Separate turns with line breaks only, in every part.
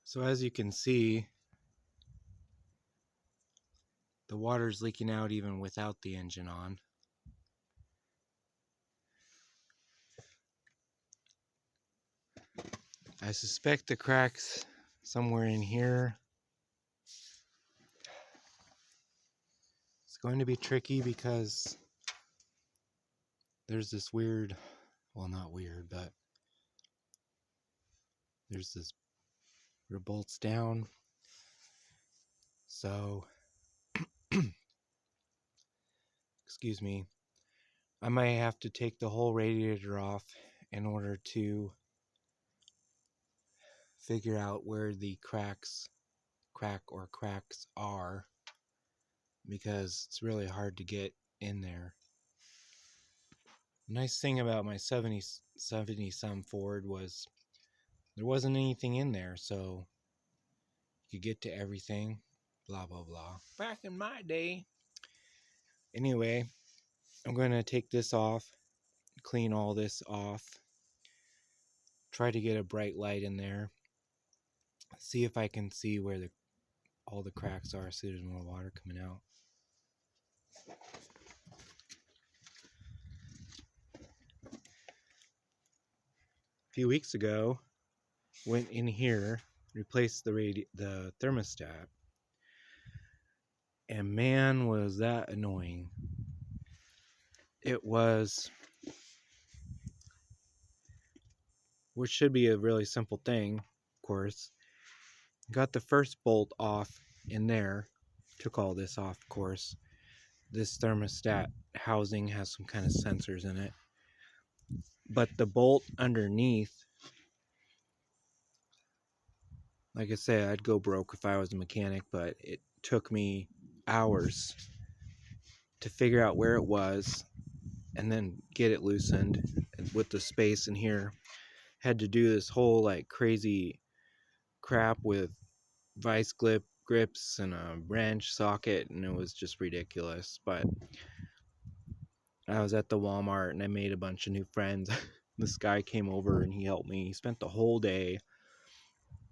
So as you can see, the water's leaking out even without the engine on. I suspect the crack's somewhere in here. It's going to be tricky because there's this weird, well, not weird, but there's this where it bolts down. So, excuse me, I might have to take the whole radiator off in order to figure out where the cracks are, because it's really hard to get in there. The nice thing about my 70 some Ford was there wasn't anything in there, so you could get to everything, blah blah blah, back in my day. Anyway, I'm going to take this off, clean all this off, try to get a bright light in there, see if I can see where all the cracks are, so there's more water coming out. A few weeks ago, went in here, replaced the thermostat, and man, was that annoying. It was, which should be a really simple thing, of course. Got the first bolt off in there, took all this off, of course. This thermostat housing has some kind of sensors in it, but the bolt underneath, like I said, I'd go broke if I was a mechanic, but it took me hours to figure out where it was and then get it loosened. And with the space in here, had to do this whole like crazy crap with vice grips and a wrench socket, and it was just ridiculous. But I was at the Walmart and I made a bunch of new friends. This guy came over and he helped me. He spent the whole day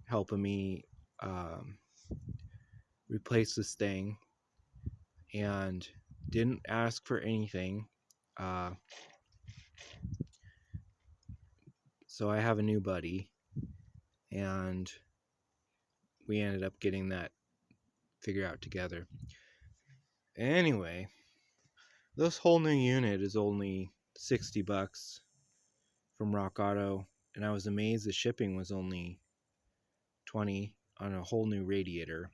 helping me replace this thing and didn't ask for anything. So I have a new buddy, and we ended up getting that figured out together. Anyway, this whole new unit is only $60 from Rock Auto, and I was amazed the shipping was only $20 on a whole new radiator.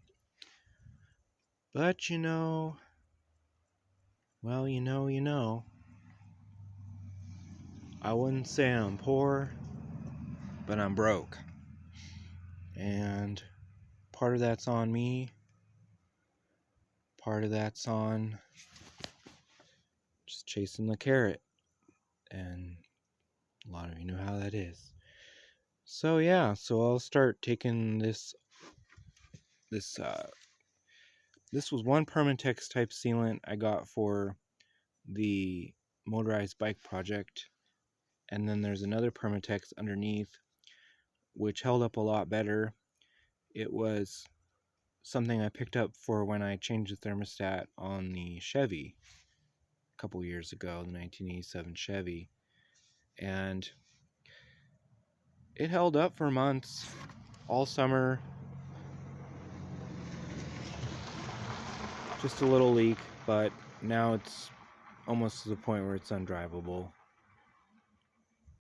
But you know, well, you know, I wouldn't say I'm poor, but I'm broke. And part of that's on me, part of that's on just chasing the carrot. And a lot of you know how that is. So yeah, so I'll start taking this was one Permatex type sealant I got for the motorized bike project, and then there's another Permatex underneath which held up a lot better. It was something I picked up for when I changed the thermostat on the Chevy a couple years ago, the 1987 Chevy, and it held up for months, all summer. Just a little leak, but now it's almost to the point where it's undrivable.